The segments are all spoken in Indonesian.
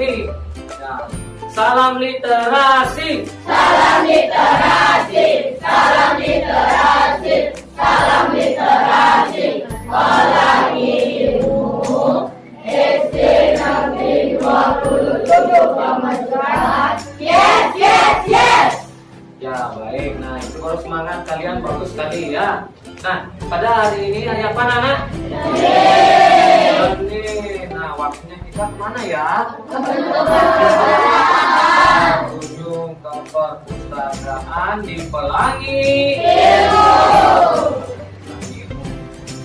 ini. Ya. Salam literasi. Salam literasi. Salam literasi. Salam literasi. Ulangi ilmu SD Negeri 27 Pemajaran. Yes, yes, yes. Ya baik, nah itu kalau semangat kalian bagus sekali ya. Nah pada hari ini hari apa anak? Senin. Nah waktunya kita kemana ya? Kunjung ke perpustakaan di Pelangi Ilmu.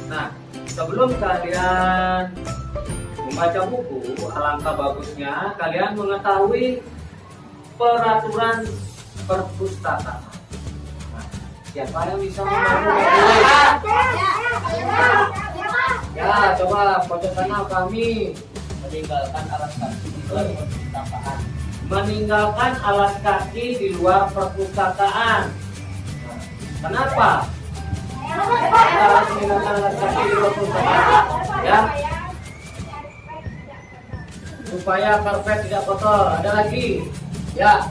Nah sebelum kalian membaca buku, alangkah bagusnya kalian mengetahui peraturan perpustakaan. Nah, siapa yang bisa membantu? Ya, coba pojok kanan kami. Meninggalkan alas kaki di luar perpustakaan. Meninggalkan alas kaki di luar perpustakaan. Nah, kenapa? Kita harus meninggalkan alas kaki di luar perpustakaan. Ya. Supaya karpet tidak kotor. Ada lagi? Ya.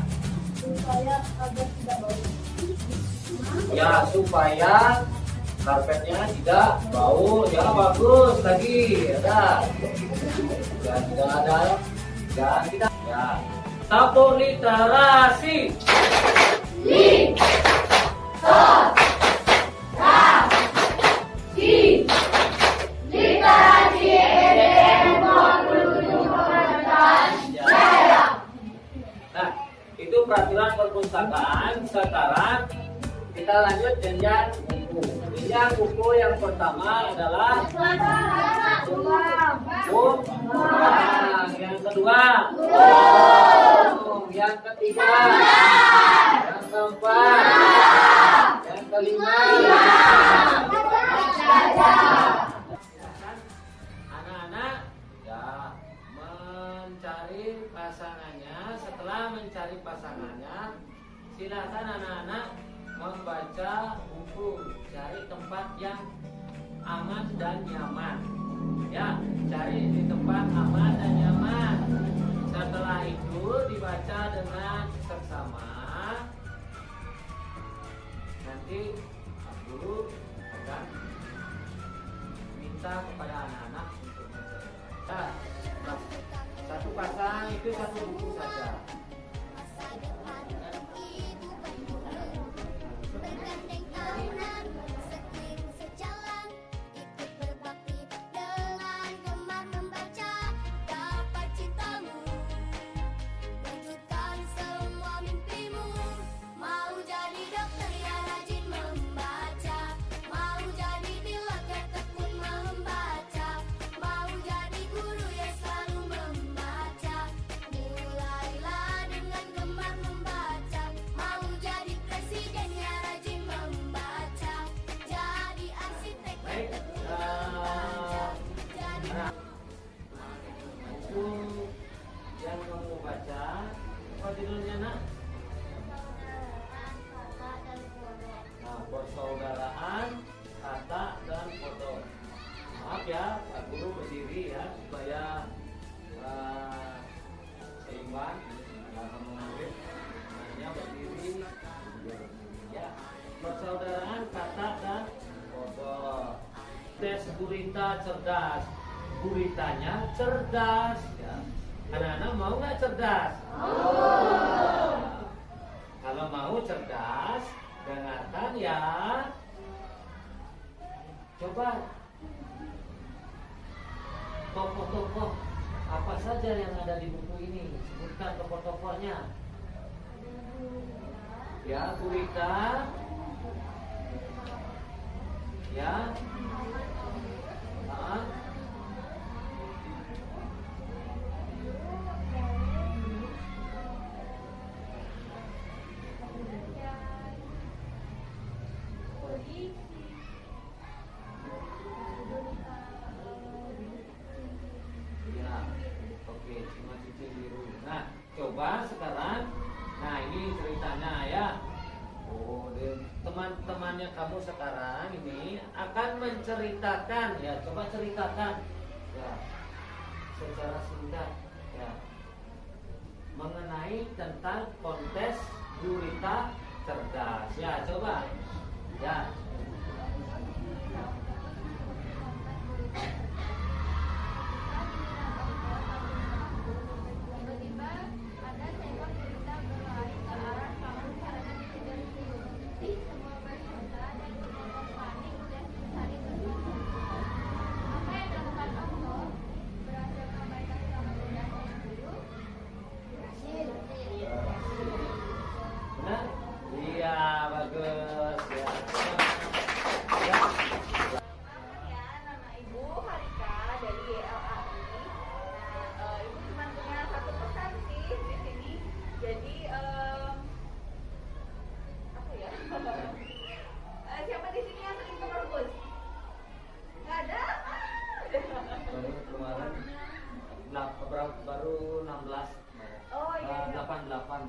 Ya, supaya karpetnya tidak bau. Ya, bagus lagi. Ada. Ya, tidak ada. Dan tidak. Ya. Sapu literasi. Li. To. Ra. Si. Literasi EDN 27 Pemajaran. Jaya. Nah, itu peraturan perpustakaan. Sekarang kita lanjut jenjang buku. Jenjang buku yang pertama adalah buku. Nah, yang kedua, yang ketiga, yang keempat, yang kelima. Anak-anak ya mencari pasangannya. Setelah mencari pasangannya, silakan anak-anak membaca buku, cari tempat yang aman dan nyaman. Ya, cari di tempat aman dan nyaman. Setelah itu dibaca dengan seksama. Nanti guru akan minta kepada anak-anak untuk membaca. Satu pasang itu satu buku saja. Yang kamu baca, apa judulnya nak? Nah, persaudaraan, kata dan foto. Maaf ya, Pak Guru berdiri ya supaya seimbang. Kamu mengambil, hanya berdiri. Ya, persaudaraan, kata dan foto. Tes gurita cerdas. Guritanya cerdas ya. Anak-anak mau nggak cerdas? Nah, kalau mau cerdas, dengarkan ya. Coba tokoh-tokoh apa saja yang ada di buku ini, sebutkan tokoh-tokohnya. Ya, gurita. Ya. Coba sekarang, nah ini ceritanya ya. Oh, teman-temannya kamu sekarang ini akan menceritakan ya. Coba ceritakan ya secara singkat ya. mengenai tentang kontes gurita cerdas. Ya, coba. Ya. Tiba-tiba ada seekor gurita berlari ke arah kamar masyarakat yang tidak ditutupi. Semua peserta dan kelompok panik dan saling berlari. Apa yang dilakukan Okto? Berhasil mengabaikan kamar gurita yang dulu? Berhasil. Benar? Iya, bagus. Ya. Ya. Ya, nama Ibu Harika dari YLAI. Nah, Ibu cuma punya satu pesan sih di sini. Jadi, apa ya? Siapa di sini yang sering ke perpus? Nggak ada? Baru kemarin baru 16. Oh iya. 88.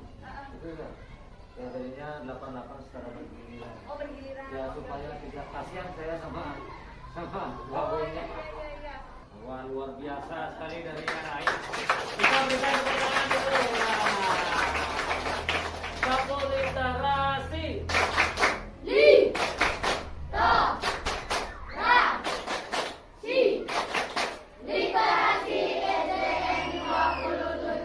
Itu kan. Ya tadinya 88 secara bergiliran. Oh bergiliran. Ya supaya tidak kasihan saya sama Oh babunya. iya. Wah, luar biasa sekali dari yang lain. Kita berikan tepuk tangan dulu. Sapu literasi. Literasi SDN 27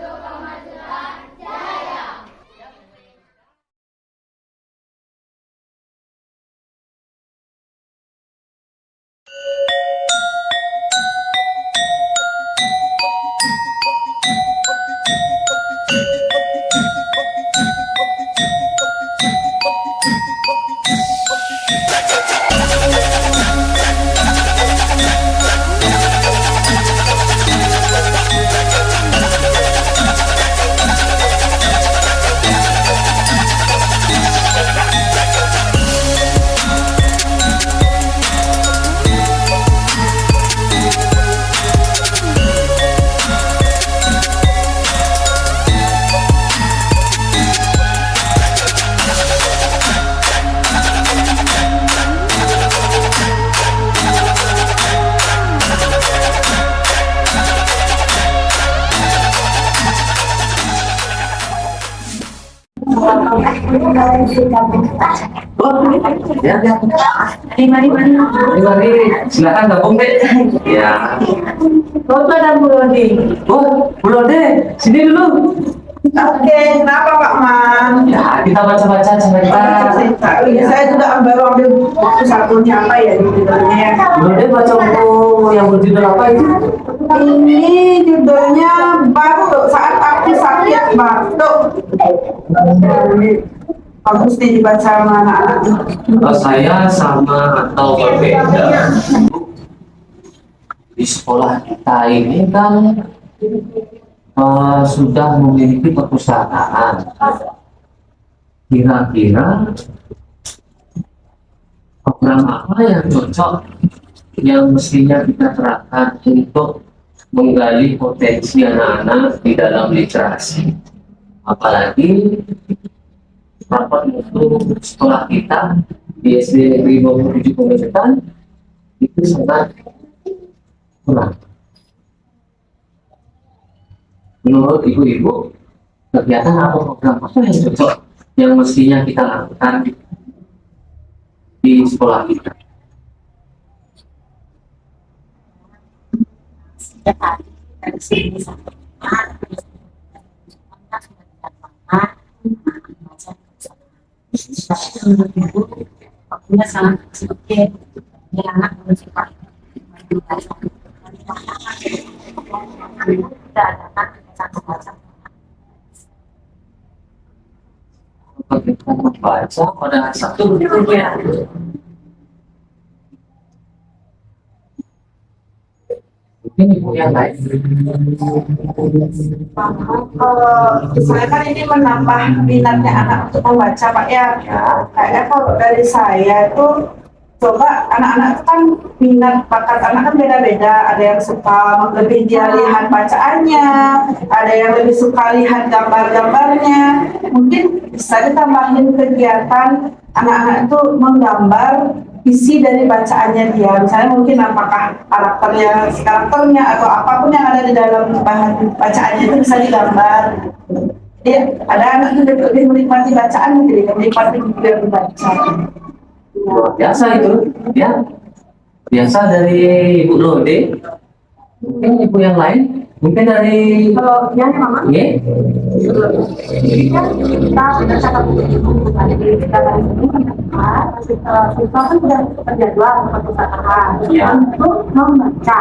Kemajuan Jaya. Mari, silakan gabung deh. Ya. Foto dan Bu Rodi. Oh, Bu Rode, sini dulu. Oke, kenapa Pak Man? Ya, kita baca-baca cerita. Saya juga baru ambil buku satunya apa ya judulnya. Bu Rode baca buku yang berjudul apa itu? Ini judulnya Batuk Saat Aku Sakit Batuk. Bagus nih dibaca sama anak-anak. Saya sama atau berbeda. Di sekolah kita ini kan sudah memiliki perpustakaan. Kira-kira program apa yang cocok yang mestinya kita terapkan untuk menggali potensi anak-anak di dalam literasi, apalagi rapat untuk sekolah kita di SD Negeri 27 Kemajuan itu sangat kurang. Menurut ibu-ibu, kegiatan apa program apa yang cocok yang mestinya kita lakukan di sekolah kita? Waktunya sangat sedikit, ya anak bersifat tidak ada satu-satu. Kita membaca pada satu bukunya. Mungkin ibu yang lain. Saya kan ini menambah minatnya anak untuk membaca Pak ya. Kayaknya kalau dari saya itu coba anak-anak itu kan minat bakat anak kan beda-beda. Ada yang suka lebih dia lihat bacaannya, ada yang lebih suka lihat gambar-gambarnya. Mungkin bisa ditambahin kegiatan anak-anak itu menggambar isi dari bacaannya dia. Misalnya mungkin apakah karakternya atau apapun yang ada di dalam bahan bacaannya itu bisa digambar. Ya, ada anak yang lebih menikmati bacaan, jadi menikmati buku yang dibaca. Luar biasa itu, ya. Biasa dari Ibu Lode, mungkin ibu yang lain, mungkin dari Kalau yang mama, Nge? jadi kan kita sudah cakap buku ada di sekarang ini siswa kan sudah terjadwal perpustakaan. Ya. Itu mau baca.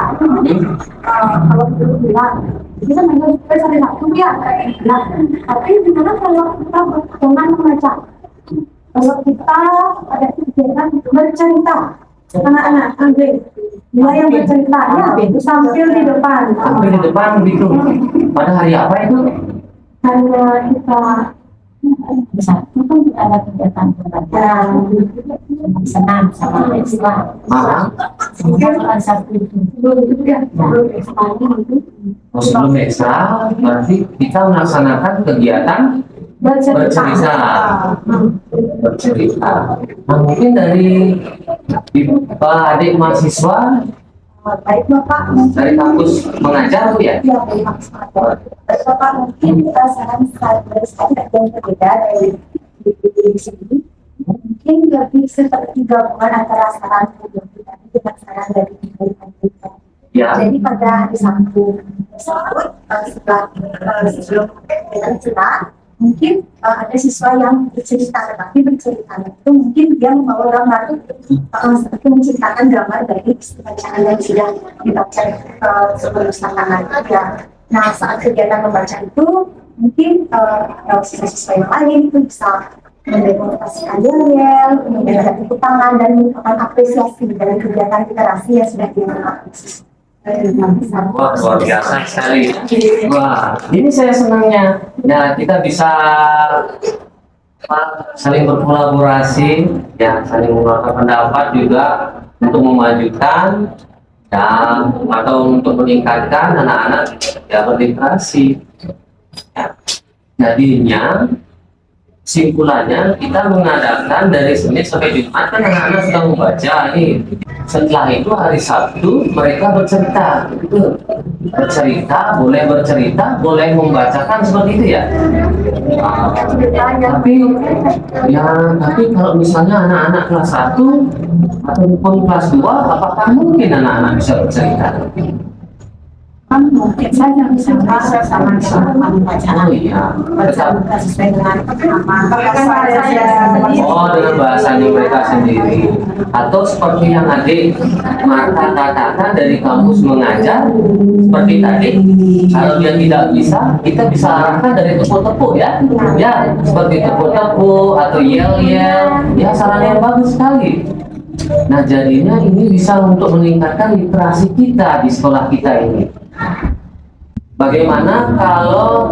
Kalau dulu bilang, itu kan hanya kita sampai satu ya. Nah, tapi gimana kalau kita dengan membaca? Kalau kita ada kegiatan bercerita, anak-anak ambil dia yang bercerita ya, itu tampil di depan. Sampai di depan gitu. Pada hari apa itu? Hanya kita bisa itu kita ada kegiatan pembelajaran senang sama siswa. Mungkin salah satu itu ya, Oh, sebelum ekstra, berarti kita melaksanakan kegiatan bercerita. Nah, mungkin dari adik mahasiswa Baik Bapak, dari kampus mengajar Bu ya? ya Bapak mungkin kita saran ada yang berbeda dari di sini. Mungkin lebih seperti gabungan antara saran pribadi dengan saran dari kita. Ya. Jadi pada hari Sabtu tersebut sebelum kita cerita, mungkin ada siswa yang bercerita, tetapi bercerita itu mungkin dia membawa gambar seperti menceritakan gambar dari bacaan yang sudah dibaca sebelum perpustakaan ya. Nah, saat kegiatan membaca itu mungkin siswa-siswa yang lain itu bisa mendemonstrasikan yel-yel, memberikan tepuk tangan dan merupakan apresiasi dari kegiatan literasi yang sudah dilakukan. Wah, luar biasa sekali. Wah, ini saya senangnya. Ya, kita bisa saling berkolaborasi, ya, saling mengeluarkan pendapat juga untuk memajukan ya, atau untuk meningkatkan anak-anak ya berliterasi. Ya. Jadinya simpulannya kita mengadakan dari Senin sampai Jumat kan anak-anak sudah membaca nih. Setelah itu hari Sabtu mereka bercerita, gitu. Bercerita, boleh membacakan seperti itu ya. Tapi kalau misalnya anak-anak kelas 1 ataupun kelas 2, apakah mungkin anak-anak bisa bercerita? Kan mungkin saja bisa sama bacaan. Oh iya, Bacaan sesuai dengan oh dengan bahasanya mereka sendiri. Atau seperti yang adik Marta katakan dari kampus mengajar, seperti tadi, kalau dia tidak bisa, kita bisa arahkan dari tepuk-tepuk ya. Ya, seperti tepuk-tepuk atau yel-yel. Ya, saran yang bagus sekali. Nah, jadinya ini bisa untuk meningkatkan literasi kita di sekolah kita ini. Bagaimana kalau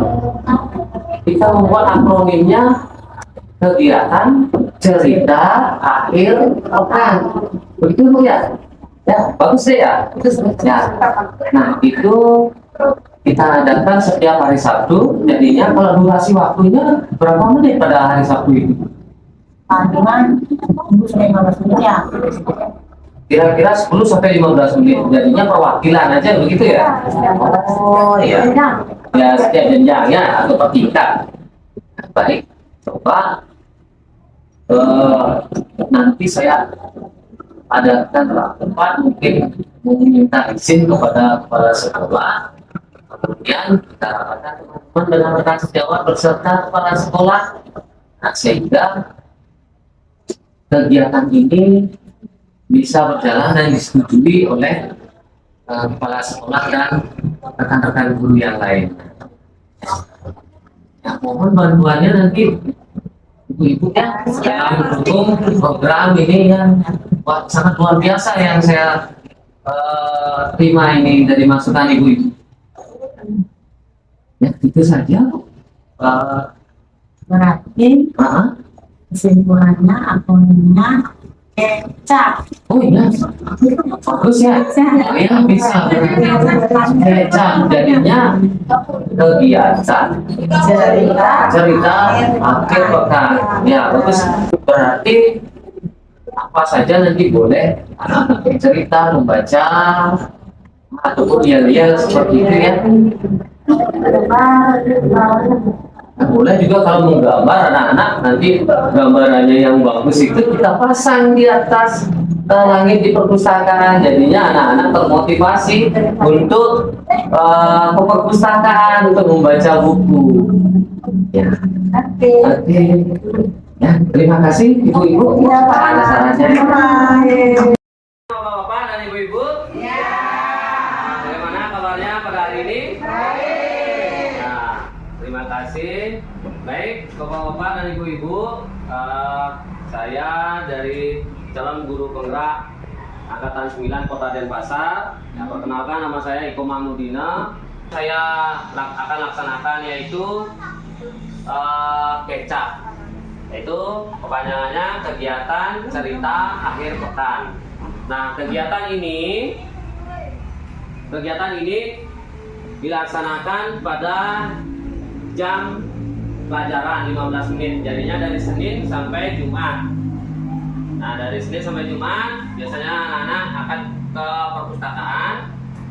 kita membuat akronimnya kegiatan cerita akhir pekan, begitu Bu ya? Ya, bagus deh ya. Ya. Nah, itu kita adakan setiap hari Sabtu. Jadinya kalau durasi waktunya berapa menit pada hari Sabtu itu? Dengan 15 menit ya. Kira-kira 10 sampai 15 menit. Jadinya perwakilan aja begitu ya? Oh iya. Ya, setiap jenjangnya atau per tingkat. Baik, coba nanti saya adakan tempat mungkin meminta izin kepada kepala sekolah. Kemudian kita rapatkan teman-teman dengan rekan sejawat beserta kepala sekolah. Nah, sehingga kegiatan ini bisa berjalan dan disetujui oleh kepala sekolah dan rekan-rekan guru yang lain. Ya, mohon bantuannya nanti ibu-ibu ya dalam mendukung program ini yang wah, sangat luar biasa yang saya terima ini dari masukan ibu-ibu. Ya, itu saja. Berarti kesimpulannya akunnya kecap. Oh iya, bagus ya. Oh ya, bisa. Kecap jadinya kegiatan cerita akhir pekan. Ya, bagus. Berarti apa saja nanti boleh anak-anak cerita, membaca, ataupun yel-yel seperti itu ya. Nah, boleh juga kalau menggambar anak-anak, nanti gambarannya yang bagus itu kita pasang di atas langit di perpustakaan. Jadinya anak-anak termotivasi untuk ke perpustakaan untuk membaca buku. Ya. Oke. Oke. Ya, terima kasih ibu-ibu. Ya, Pak. Saran-sarannya. Bye. Bapak-bapak dan ibu-ibu. Ya. Bagaimana kabarnya pada hari ini? Baik. Nah, terima kasih. Baik, bapak-bapak dan ibu-ibu, saya dari calon guru penggerak angkatan 9 Kota Denpasar. Yang perkenalkan, nama saya Iko Mahmudina. Saya akan laksanakan yaitu KECA, yaitu kepanjangannya kegiatan cerita akhir pekan. Nah, kegiatan ini dilaksanakan pada jam pelajaran 15 menit. Jadinya dari Senin sampai Jumat. Nah, dari Senin sampai Jumat biasanya anak-anak akan ke perpustakaan.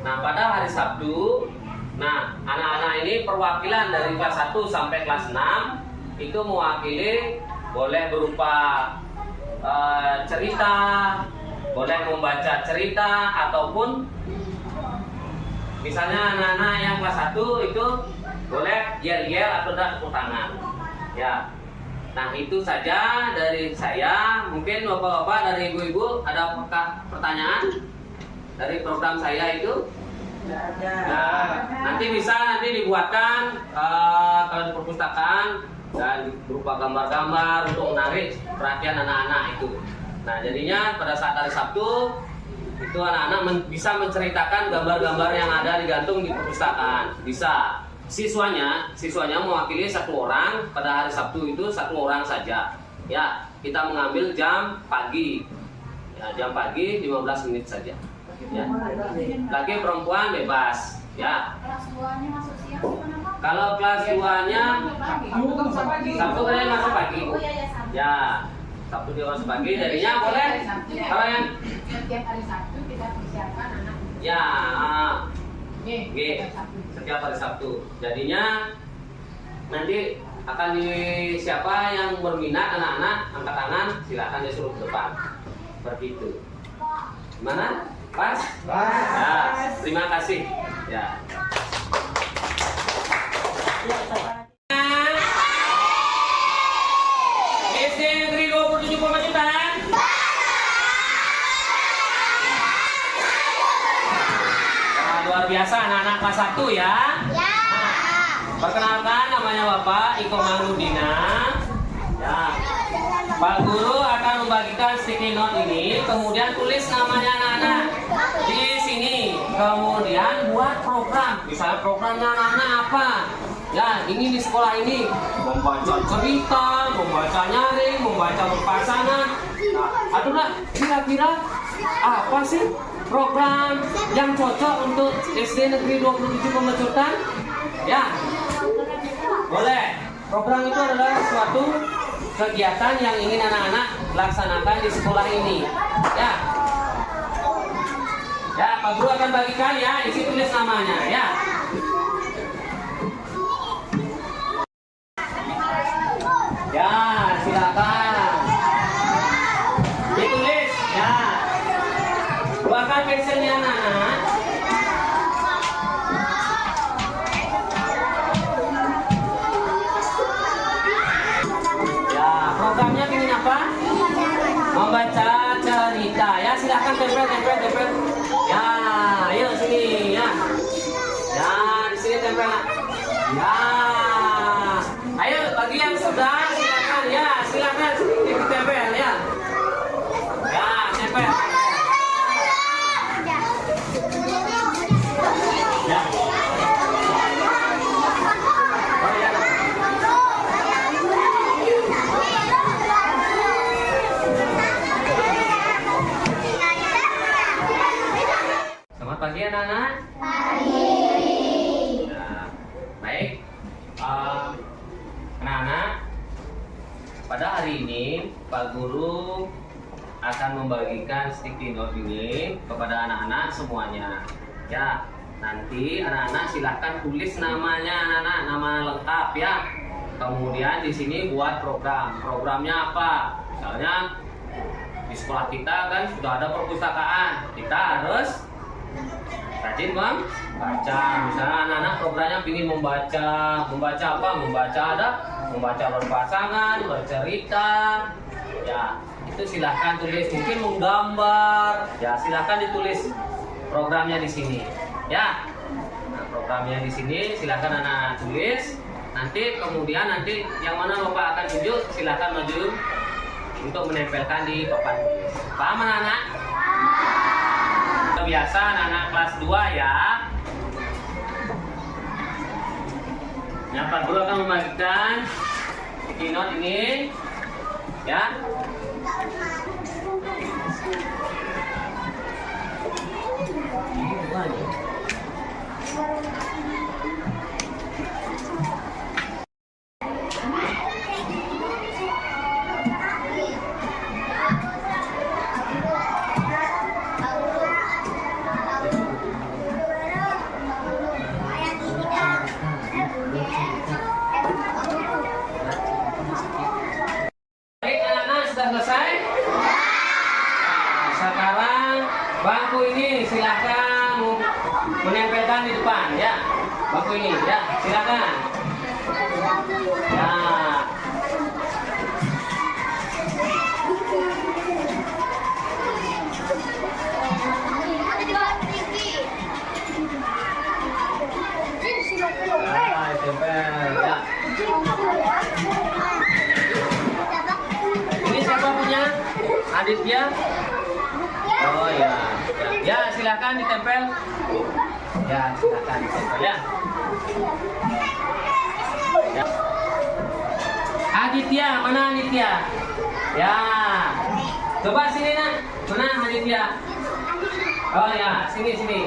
Nah, pada hari Sabtu, nah, anak-anak ini perwakilan dari kelas 1 sampai kelas 6 itu mewakili, boleh berupa cerita, boleh membaca cerita, ataupun misalnya anak-anak yang kelas 1 itu boleh yel-yel atau tepuk tangan. Ya. Nah, itu saja dari saya. Mungkin bapak-bapak dari ibu-ibu ada pertanyaan dari program saya itu? Nah, nanti dibuatkan kalau di perpustakaan dan berupa gambar-gambar untuk menarik perhatian anak-anak itu. Nah, jadinya pada saat hari Sabtu itu anak-anak bisa menceritakan gambar-gambar yang ada digantung di perpustakaan. Bisa. Siswanya mewakili satu orang. Pada hari Sabtu itu satu orang saja. Ya, kita mengambil jam pagi. Ya, jam pagi 15 menit saja. Ya. Laki perempuan bebas. Ya. Kelas 2-nya masuk siang gimana, Pak? Kalau kelas 2-nya Sabtu kalian masuk pagi. Oh iya ya, sama. Ya, Sabtu dia masuk pagi. Jadinya boleh. Kalau yang Setiap hari Sabtu kita persiapkan anak. ya, G. setiap hari Sabtu. Jadinya nanti akan siapa yang berminat anak-anak angkat tangan, silakan disuruh ke depan. Seperti itu. Gimana? Pas? Pas. Ya, terima kasih. Ya. SD Negeri 27 Pemajutan. Luar biasa anak-anak kelas 1 ya. Ya. Perkenalkan, namanya Bapak Iko Mahmudina. Ya. Pak Guru akan membagikan sticky note ini, kemudian tulis namanya anak-anak di sini. Kemudian buat program. Misalnya programnya anak-anak apa? Ya, ini di sekolah ini membaca cerita, membaca nyaring, membaca berpasangan. Nah, aduh, kira-kira apa sih program yang cocok untuk SD Negeri 27 Pemecutan? Ya, boleh. Program itu adalah suatu kegiatan yang ingin anak-anak laksanakan di sekolah ini. Ya, ya, Pak Guru akan bagikan ya, isi tulis namanya ya. Ya, silakan. Ditulis ya. Buahkan pensilnya anak-anak. Ya, programnya ingin apa? Membaca cerita ya. Silakan tempel. Ya, ayo sini ya. Ya, di sini tempel. Ya. Ayo bagi yang sudah silakan ya, silakan ditempel ya. Ya, tempel. Ya. Oh, ya. Selamat pagi anak-anak. Nah, baik. Anak-anak, pada hari ini Pak Guru akan membagikan sticky note ini kepada anak-anak semuanya. Ya, nanti anak-anak silahkan tulis namanya anak-anak, nama lengkap ya. Kemudian di sini buat program. Programnya apa? Misalnya di sekolah kita kan sudah ada perpustakaan. Kita harus rajin membaca. Misalnya anak-anak programnya ingin membaca apa? Membaca berpasangan, bercerita. Ya, itu silahkan tulis. Mungkin menggambar. Ya, silahkan ditulis programnya di sini. Ya, nah, programnya di sini silahkan anak tulis. Nanti kemudian yang mana Bapak akan tunjuk silahkan maju untuk menempelkan di papan tulis. Paham anak-anak? Biasa anak-anak kelas 2 ya. Yang Pak Guru akan membagikan sticky note ini ya. Baik anak-anak sudah selesai? Nah, sekarang bangku ini silahkan menempelkan di depan ya. Bangku ini ya, silakan. Ya. Ah, tempel ya. Ini siapa punya? Aditya? Oh ya. Ya, silakan ditempel. Ya, silakan ditempel ya. Ya. Aditya, mana Aditya? Ya. Coba sini nak. Mana Aditya? Oh ya, sini.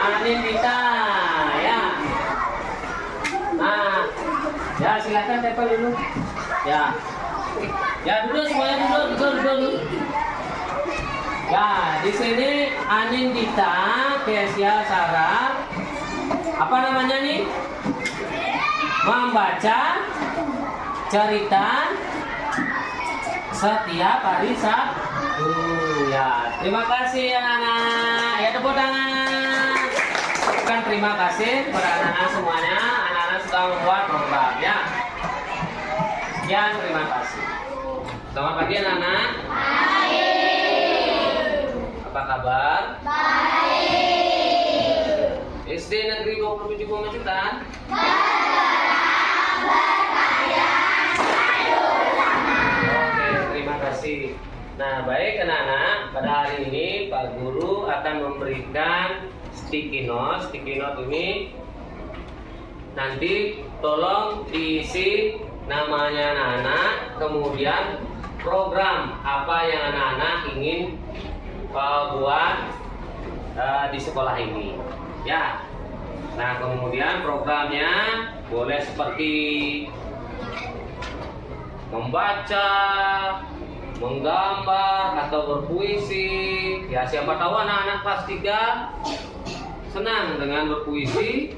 Anindita, ya. Nah, ya silakan tempel dulu. Ya. Ya duduk semuanya duduk. Ya, di sini Anindita, Kesia, Sarah. Apa namanya nih? Membaca cerita setiap hari Sabtu. Ya, terima kasih anak-anak. Ya, tepuk tangan. Terima kasih kepada anak-anak semuanya. Anak-anak sudah membuat program ya. Sekian, terima kasih. Selamat pagi anak-anak. Apa kabar? Baik. SD Negeri 27 Pemajutan. Oke, terima kasih. Nah, baik anak-anak, pada hari ini Pak Guru akan memberikan sticky note. Sticky note ini nanti tolong diisi namanya anak-anak, kemudian program apa yang anak-anak ingin buat di sekolah ini ya. Nah, kemudian programnya boleh seperti membaca, menggambar, atau berpuisi ya. Siapa tahu anak-anak kelas 3 senang dengan berpuisi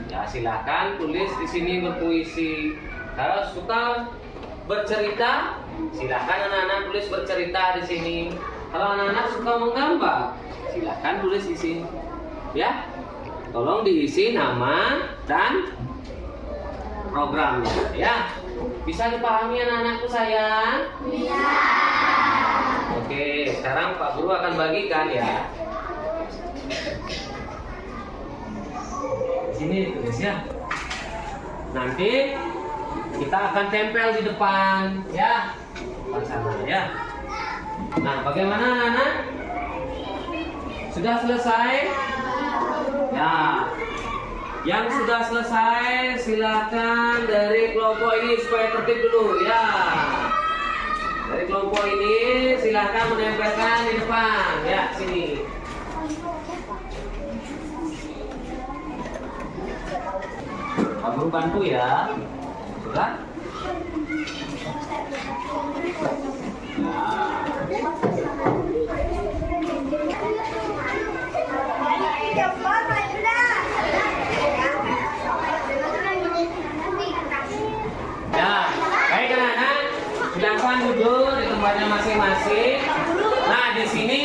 ya, silahkan tulis di sini berpuisi. Kalau suka bercerita, silahkan anak-anak tulis bercerita di sini. Kalau anak-anak suka menggambar, silahkan tulis di sini ya. Tolong diisi nama dan programnya ya. Bisa dipahami anak-anakku sayang? Bisa. Oke, sekarang Pak Guru akan bagikan ya. Sini tulis ya. Nanti kita akan tempel di depan ya. Depan sana ya. Nah, bagaimana anak-anak? Sudah selesai? Ya. Yang sudah selesai silakan dari kelompok ini supaya tertib dulu ya. Dari kelompok ini silakan menempelkan di depan ya, sini. Pak Guru bantu ya. Sudah? Silakan duduk di tempatnya masing-masing. Nah, di sini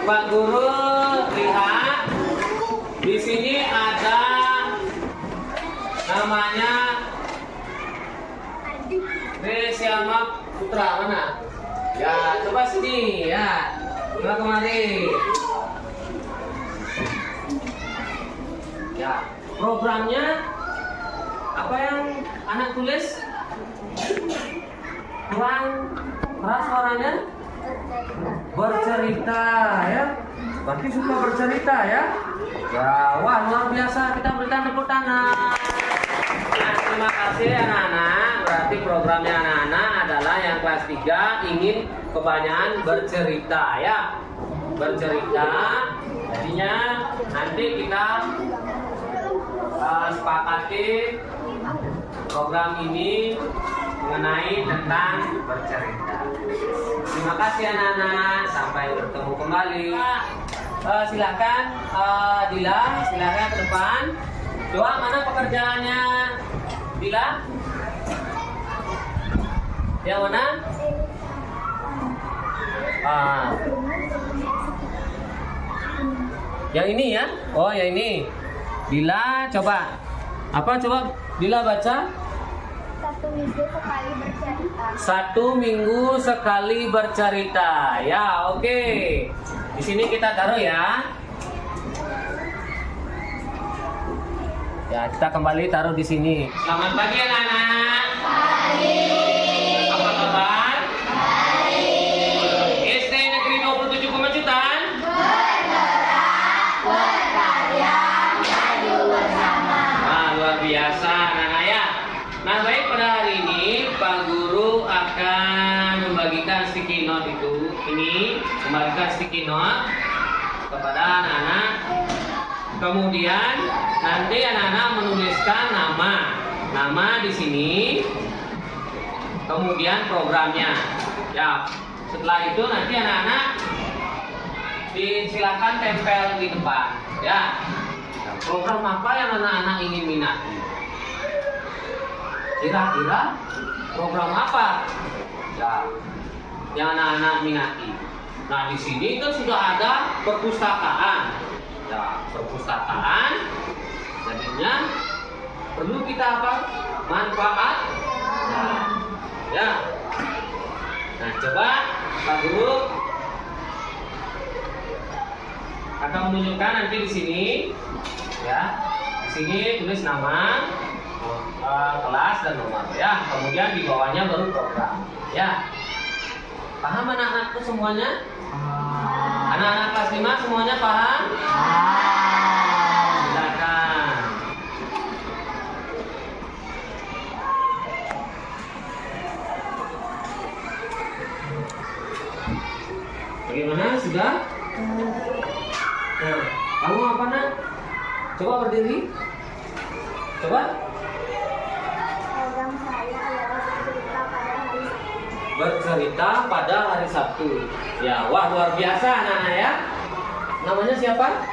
Pak Guru lihat, di sini ada namanya Resyama Putra, mana? Ya, coba sini ya. Coba kemari. Ya, programnya apa yang anak tulis? Kurang keras suaranya? Bercerita ya. Berarti suka bercerita ya. Ya, wah luar biasa, kita berikan tepuk tangan. Nah, terima kasih anak-anak. Berarti programnya anak-anak adalah yang kelas 3 ingin kebanyakan bercerita ya. Bercerita. Jadinya nanti kita sepakati program ini mengenai tentang bercerita. Terima kasih anak-anak, sampai bertemu kembali. Silakan Dila, silakan ke depan. Coba mana pekerjaannya Dila? Yang mana? Yang ini ya? Oh, yang ini. Dila, coba. Apa coba Dila baca? 1 minggu sekali bercerita. 1 minggu sekali bercerita. Ya, oke. Di sini kita taruh ya. Ya, kita kembali taruh di sini. Selamat pagi anak-anak. Pagi. Apa kabar? Baik. SD Negeri 27 Pemecutan. Berkarya maju bersama. Nah, luar biasa anak-anak ya. Nah, baik, pada hari ini Pak Guru akan membagikan sticky note membagikan sticky note kepada anak-anak. Kemudian nanti anak-anak menuliskan nama di sini, kemudian programnya. Ya, setelah itu nanti anak-anak disilakan tempel di depan. Ya, program apa yang anak-anak ingin minati? Kira-kira program apa ya yang anak-anak minati? Nah, di sini kan sudah ada perpustakaan. Ya, perpustakaan. Jadinya perlu kita apa? Manfaat. Ya. Nah, coba Pak Guru akan menunjukkan nanti di sini. Ya, di sini tulis nama, kelas dan nomor ya, kemudian di bawahnya baru program ya. Paham anak-anakku semuanya? Anak-anak kelas 5 semuanya paham? Silakan. Bagaimana, sudah? Nah, kamu apa nak? Coba berdiri. Coba. Program saya adalah Bercerita pada hari Sabtu. Ya, wah luar biasa anak-anak ya. Namanya siapa?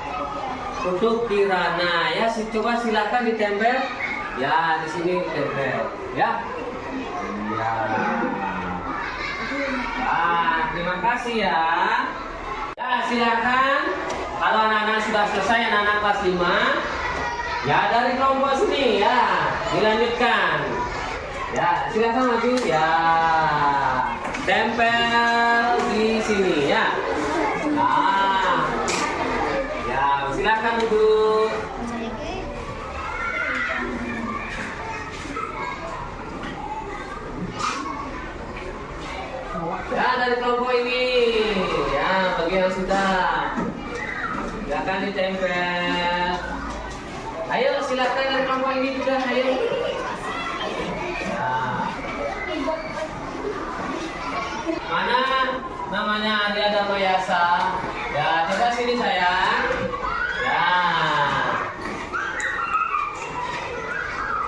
Tutuk Kirana ya. Coba silakan ditempel. Ya, di sini ditempel. Ya. Ya. Terima kasih ya. Ya, silakan. Kalau anak-anak sudah selesai, anak-anak kelas 5, ya dari kelompok sini ya, dilanjutkan. Ya, silakan maju ya. Tempel di sini ya. Nah, ya silakan duduk. Ya, dari kelompok ini ya, bagi yang sudah, silakan ditempel. Ayo silakan dari kelompok ini juga, ayo. Mana namanya Arya Damayasa? Ya, coba sini sayang. Ya.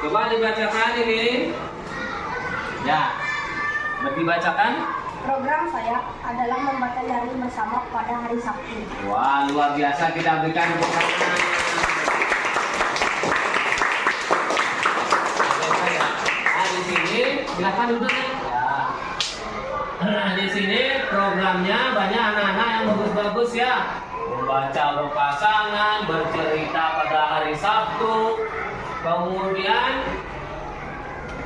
Coba dibacakan ini. Ya. Dibacakan. Program saya adalah membaca daring bersama pada hari Sabtu. Wah, luar biasa, kita berikan tepuk tangan. Nah, di sini silakan duduk ya. Nah, di sini programnya banyak anak-anak yang bagus-bagus ya. Membaca berpasangan, bercerita pada hari Sabtu. Kemudian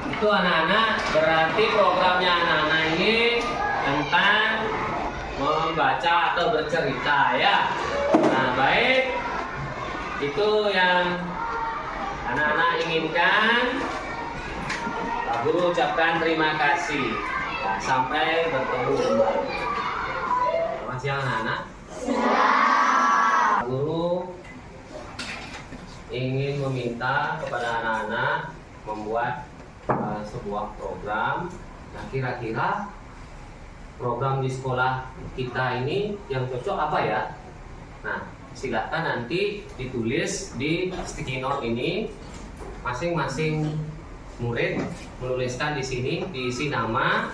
itu anak-anak, berarti programnya anak-anak ini tentang membaca atau bercerita ya. Nah, baik. Itu yang anak-anak inginkan. Pak Guru ucapkan terima kasih. Nah, sampai bertemu kembali. Selamat siang anak-anak. Pak Guru ingin meminta kepada anak-anak membuat sebuah program. Nah, kira-kira program di sekolah kita ini yang cocok apa ya? Nah, silakan nanti ditulis di sticky note ini. Masing-masing murid menuliskan di sini, diisi nama,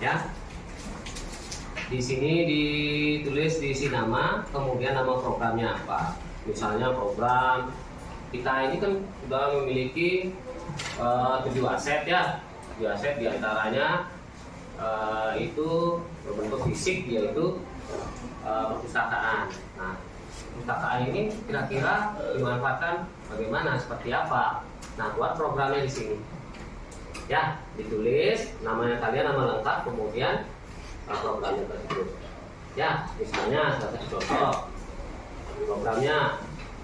ya. Di sini ditulis diisi nama, kemudian nama programnya apa. Misalnya program kita ini kan sudah memiliki 7 aset ya. 7 aset diantaranya itu berbentuk fisik, yaitu perpustakaan. Nah, perpustakaan ini kira-kira dimanfaatkan bagaimana, seperti apa? Nah, buat programnya di sini. Ya, ditulis namanya kalian, nama lengkap, kemudian programnya tersebut. Ya, misalnya salah satu contoh programnya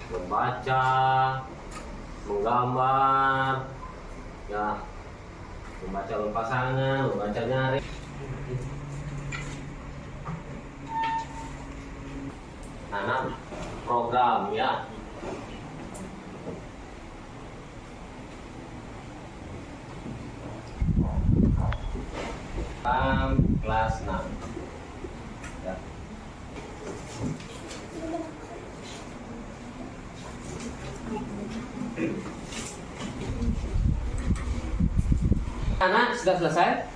membaca, menggambar, ya, membaca berpasangan, membaca nyari. Nah, program ya. Kelas 6 ya. Anak sudah selesai?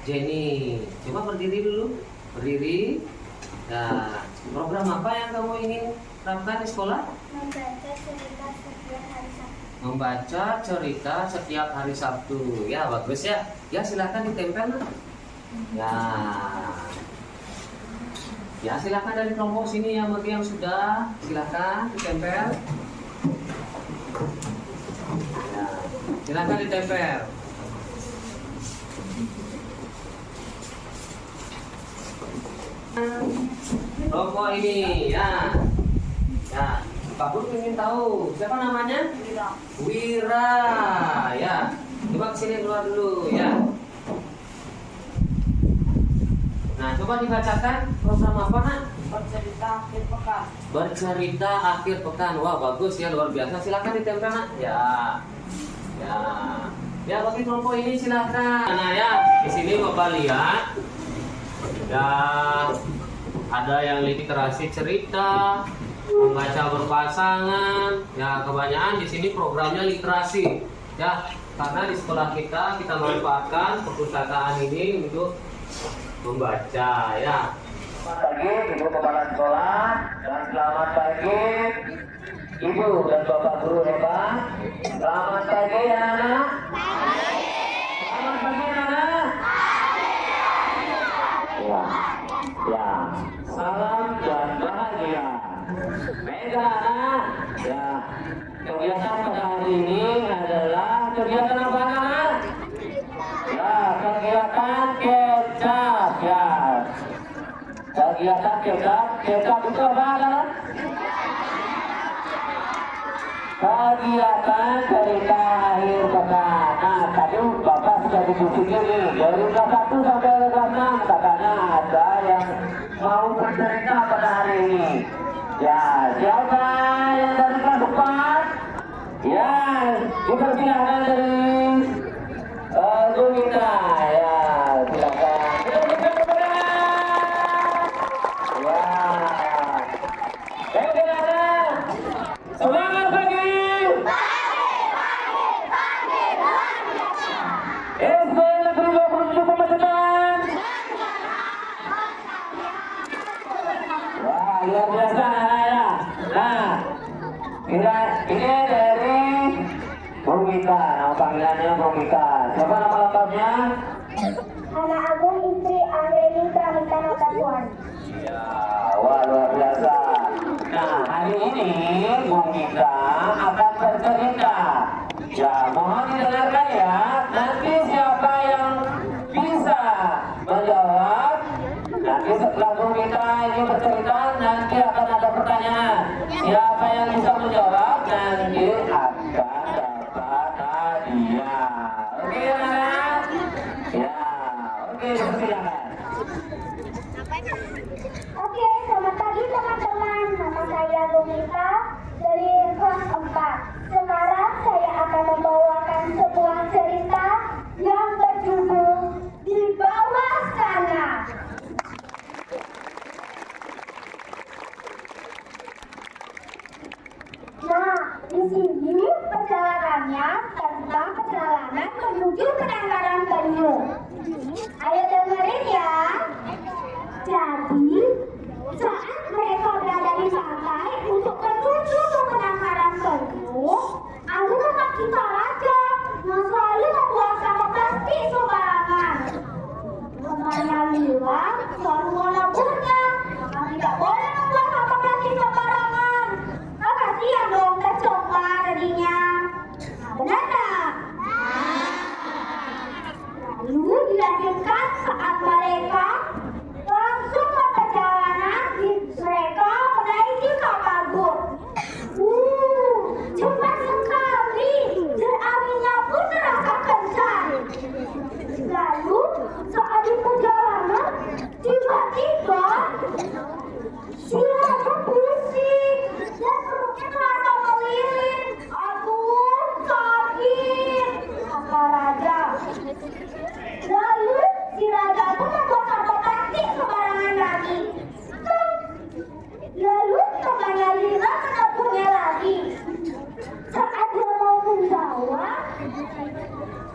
Jenny, coba berdiri dulu. Berdiri. Nah, program apa yang kamu ingin terapkan di sekolah? Membaca cerita setiap hari Sabtu. Membaca cerita setiap hari Sabtu. Ya, bagus ya. Ya, silakan ditempel. Ya. Ya, silakan dari kelompok sini yang bagi yang sudah, silakan ditempel. Ya, silakan ditempel. Kelompok ini ya. Ya, Pak Guru ingin tahu siapa namanya? Wira. Ya, coba kesini keluar dulu ya. Nah, coba dibacakan program apa nak? Bercerita akhir pekan. Bercerita akhir pekan. Wah, bagus ya, luar biasa. Silakan ditempel nak. Ya, ya, ya, bagi kelompok ini silakan. Nah ya, di sini Bapak lihat. Ya, ada yang literasi cerita, membaca berpasangan. Ya, kebanyakan di sini programnya literasi. Ya, karena di sekolah kita manfaatkan perpustakaan ini untuk membaca ya. Selamat pagi Ibu Kepala Sekolah dan selamat pagi Ibu dan Bapak Guru hebat. Selamat pagi anak-anak. Selamat pagi anak-anak. Ya, ya. Salam dan bahagia. Baiklah anak. Ya. Kegiatan pada hari ini adalah kegiatan apa anak? Ya, kegiatan kecap ya. Kegiatan kecap itu apa anak? Kegiatan cerita akhir pekan. Nah, tadi Bapak sudah diskusikan nih dari kelas 1 sampai kelas 6 katanya ada yang mau bercerita pada hari ini. Ya, siapa yang dari kelas 4? Ya, dipersilakan dari Gumita ya, silakan. Ya, oke anak, semangat pagi. SD Negeri 27 Pemetetan. Wah, luar biasa ya. Nah, ini dari Bumika, nama panggilannya Bumika. Siapa nama lengkapnya? Hana Agung istri Angreni Pramita Natapuan. Ya, wah luar biasa. Nah, hari ini Bung Gita akan bercerita. Ya, mohon didengarkan ya. Nanti siapa yang bisa menjawab, nanti setelah Bung Gita ini bercerita, nanti akan ada pertanyaan. Siapa yang bisa menjawab, nanti akan dapat hadiah. Oke, anak? Ya, oke, silakan. Oke, selamat pagi teman-teman. Nama saya Bumita dari kelas 4. Sekarang saya akan membawakan sebuah cerita yang berjudul Di Bawah Sana. Nah, di sini perjalanannya tentang perjalanan menuju penangkaran penyu. Ayo dengerin ya. Jadi, saat mereka berada di pantai untuk menuju ke penangkaran penyu, ada teman kita raja yang selalu membuang sampah plastik sembarangan. Temannya bilang selalu menegur,nya karena tidak boleh membuang sampah plastik sembarangan. Nah, kasihan dong kecoba tadinya. Nah, benar tak? Lalu dilanjutkan saat mereka langsung ke perjalanan, mereka menaiki kapal boat. Cepat sekali, dan anginnya pun terasa kencang. Lalu saat di perjalanan, tiba-tiba si raja pusing dan perutnya terasa melilit. Aduh, sakit, kata raja. Lalu si raja pun membuang sampah plastik sembarangan lagi. Lalu temannya Lila menegurnya lagi. Saat dia mau menjawab,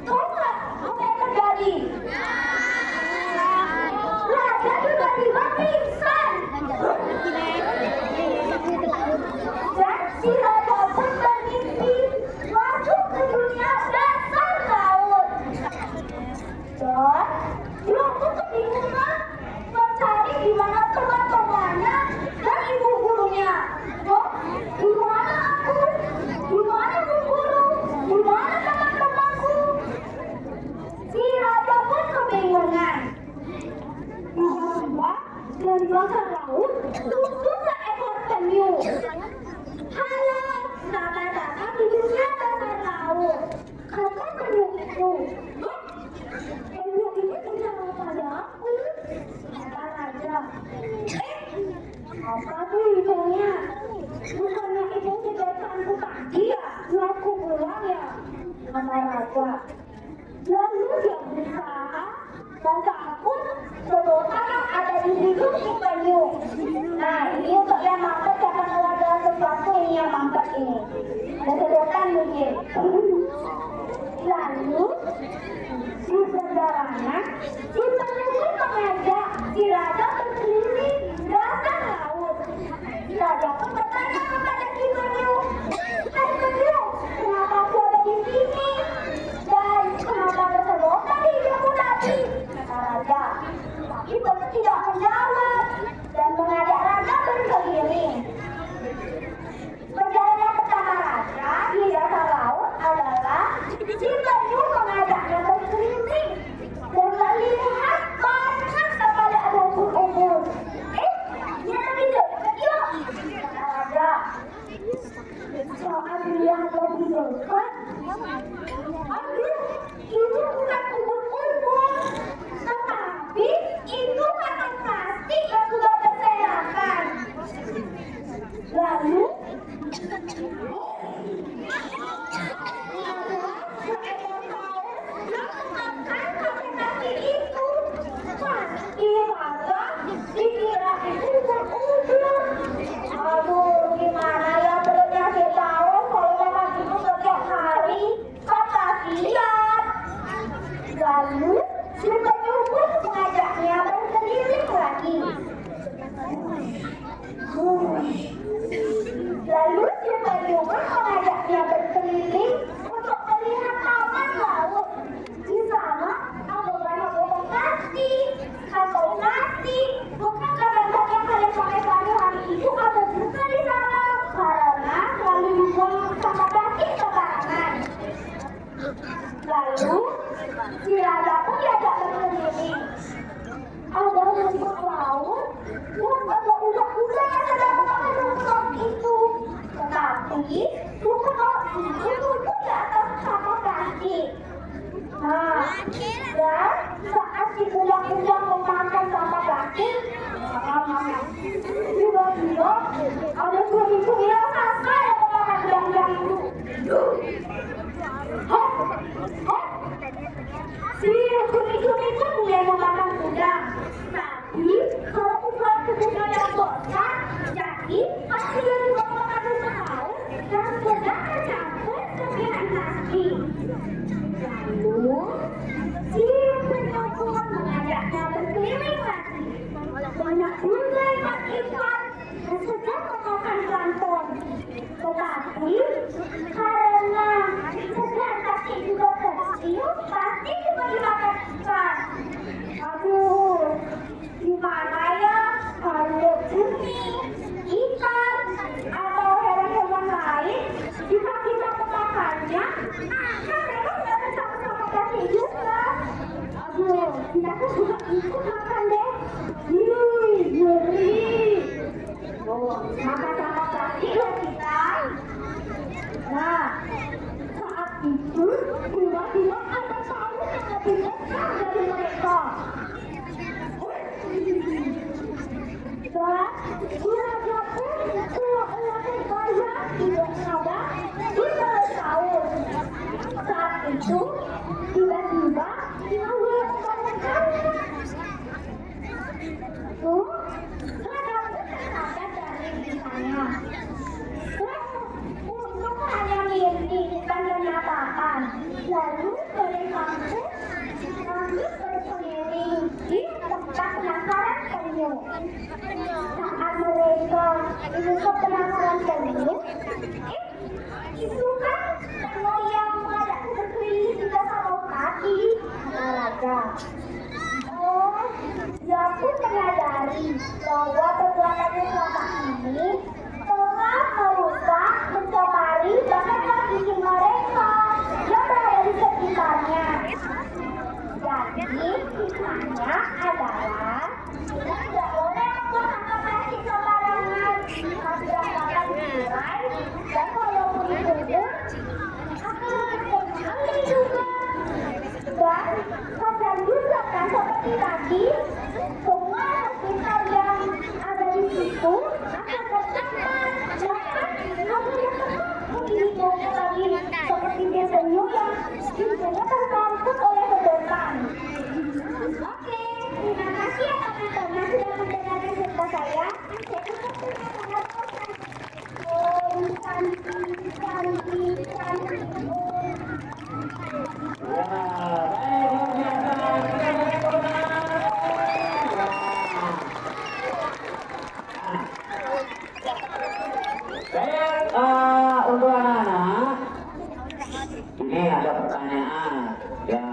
coba apa yang terjadi? Raja tiba-tiba pingsan. Dan si raja pun bermimpi masuk ke dunia dasar laut. Dan dia pun kebingungan mencari di mana teman-temannya dan ibu gurunya. Oh, di mana aku? Di mana ibu guru? Di mana teman-temanku? Si raja pun kebingungan. Tiba-tiba dari dasar laut muncul seekor penyu. Halo, selamat datang di dunia dasar laut. Kata penyu itu. Penyu ini bicara pada aku, kata raja. Apa tuh hidungnya? Bukannya itu sedotanku tadi ya? Aku pulang ya, kata raja. Lalu dia berusaha dan takut sedotan yang ada di hidung si penyu. Nah, ini untuk yang mampet akan ada sesuatu ini yang mampet ini. Dan sedotan mungkin. Lalu di perjalanan, si penyu pun mengajak si raja berkeliling dasar laut. Si raja pun bertanya kepada si penyu, "Hai penyu, kenapa aku ada di sini? Dan kenapa ada sedotan di hidungmu tadi?" kata raja. Tapi penyu tidak menjawab dan mengajak raja berkeliling. Perjalanan pertama raja di dasar laut adalah si penyu mengajaknya berkeliling dan melihat Lalu si raja pun diajak berkeliling. Ada rumput laut dan ada ular-ular yang sedang memakan rumput itu. Tetapi rumput laut itu duduk di atas telapak kaki. Nah, dan saat si ular-ular memakan telapak kaki, tiba-tiba ada cumi-cumi raksasa yang memakan udang-udang itu. Hop, hop. Si cumi-cumi itu mulai memakan udang. Tapi kalau ukuran tubuhnya yang besar, jadi pasti dia juga memakan rumput laut dan sedang tercampur sembilan kaki. Lalu si perempuan mengajaknya berkeliling lagi. Banyak juga ikan dan sedang memakan plankton. Tetapi karena sedang kaki juga kecil, pasti juga dimakan ikan. Aduh, gimana ya kalau cumi, ikan, atau hewan-hewan lain jika kita memakannya, kan mereka tidak bersama-sama kaki juga. Aduh, kita tuh juga ikut makan deh. Ngeri. Oh, makan sama kaki ya kita. Nah, saat itu tiba-tiba ada paus yang lebih besar dari mereka. Dan raja pun seolah-olah terbayang tidak sabar bisa bersaur. Saat itu tiba-tiba dia mulai membangunkannya. Raja pun tersadar dari misalnya. Untung hanya mimpi bukan kenyataan. Lalu mereka pun lanjut berkeliling di tempat penangkaran penyu. Saat mereka ingin ke penangkaran penyu, itu kan penyu yang mengajak berkeliling di dasar kaki raja. Oh, dia pun menyadari bahwa perbuatannya selama ini telah merusak, mencemari, bahkan membuat mereka yang berada di sekitarnya. Jadi, hikmahnya adalah tidak boleh membuang sampah plastik sembarangan. Harus dapat diurai, dan walaupun dikubur, akan terkembali juga. Dan sadar juga kan seperti tadi, semua sekitar yang ada di situ akan tercemar. Bahkan ada yang menghidupnya lagi seperti penyu yang hidupnya tercampur oleh sedotan. Oke, terima kasih ya teman-teman sudah mendengarkan cerita saya. Saya juga sangat bosan. Cantik. Untuk anak-anak, ini ada pertanyaan. Ya,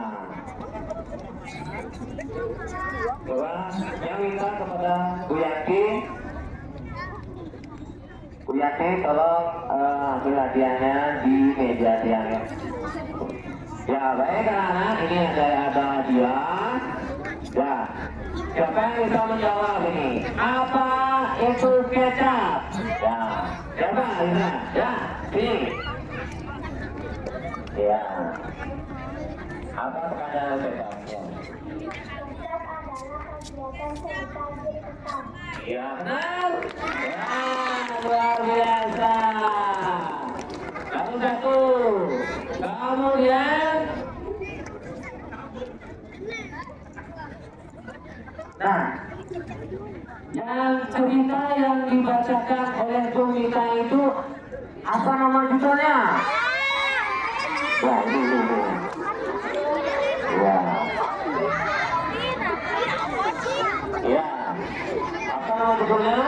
coba yang minta kepada Bu Yati. Bu Yati, tolong hasil hadiahnya di meja tiang. Ya, baik anak-anak, ini ada hadiah. Ya, siapa yang bisa menjawab ini? Apa itu kecap? Ya, siapa bisa? Ya, sini. Ya, apa pertanyaan kecapnya? Ya, benar. Ya, luar biasa. Kamu satu. Kemudian, nah, yang cerita yang dibacakan oleh Bumita itu apa nama judulnya? Ya, ini. Ya. Ya. Apa nama judulnya?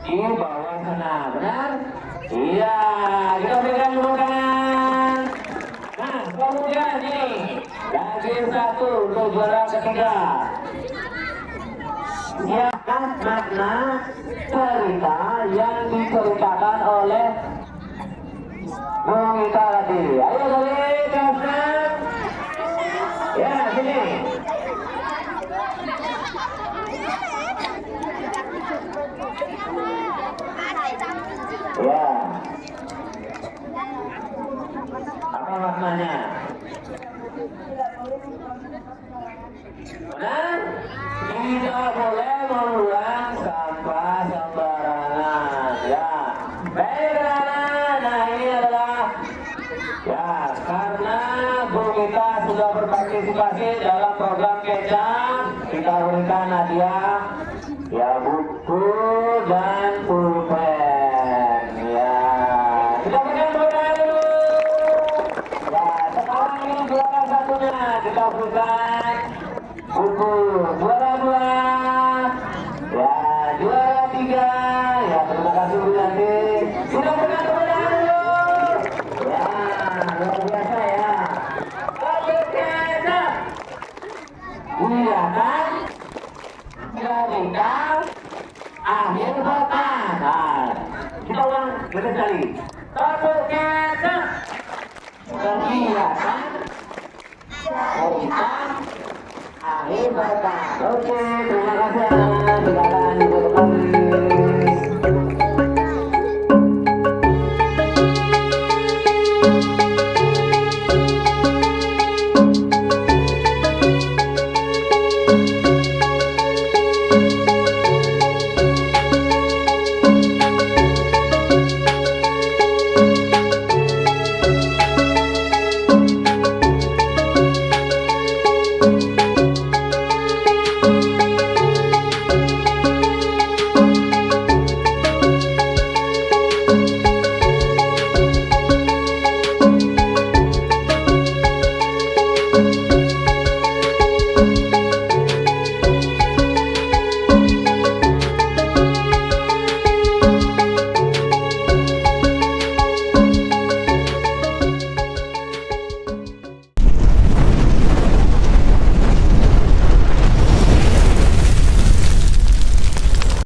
Di bawah sana, benar? Iya, kita berikan tepuk tangan. Nah, kemudian ini lagi satu untuk juara ketiga. Ya, makna cerita yang diceritakan oleh Bumita tadi. Ayo, Bumita. maknanya? Benar? Tidak boleh membuang sampah sembarangan. Ya, baik anak. Nah ini adalah ya karena guru kita sudah berpartisipasi dalam program kecap, kita berikan hadiah ya buku dan pulpen. Ya, kita berikan pulpen dulu. Ya, sekarang ini juara satunya kita berikan buku, juara 2 ya, juara 3 ya, terima kasih Bu Yanti. Kita berikan pulpen dulu. Ya, luar biasa ya. Kartu kecap. Iya kan? Cerita akhir pekan. Nah, kita ulang lebih kali. Kartu kecap. Kegiatan cerita akhir pekan. Oke, terima kasih. Silakan duduk kembali.